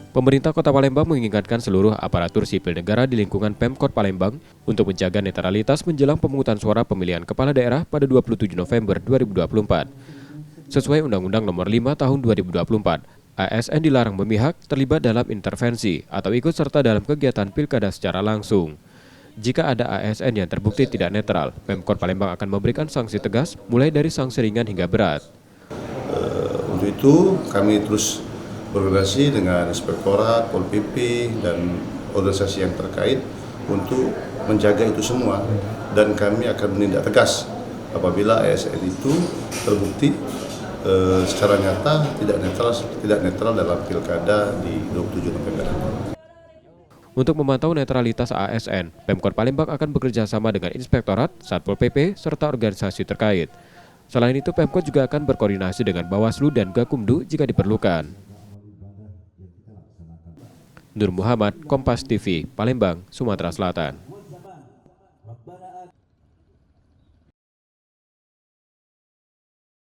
Pemerintah Kota Palembang mengingatkan seluruh aparatur sipil negara di lingkungan Pemkot Palembang untuk menjaga netralitas menjelang pemungutan suara pemilihan kepala daerah pada 27 November 2024. Sesuai Undang-Undang Nomor 5 Tahun 2024, ASN dilarang memihak, terlibat dalam intervensi, atau ikut serta dalam kegiatan pilkada secara langsung. Jika ada ASN yang terbukti tidak netral, Pemkot Palembang akan memberikan sanksi tegas mulai dari sanksi ringan hingga berat. Untuk itu kami terus berkoordinasi dengan Inspektorat, Pol PP, dan organisasi yang terkait untuk menjaga itu semua, dan kami akan menindak tegas apabila ASN itu terbukti secara nyata tidak netral dalam pilkada di 27 November. Untuk memantau netralitas ASN, Pemkot Palembang akan bekerja sama dengan Inspektorat, Satpol PP, serta organisasi terkait. Selain itu, Pemkot juga akan berkoordinasi dengan Bawaslu dan Gakumdu jika diperlukan. Nur Muhammad, Kompas TV, Palembang, Sumatera Selatan.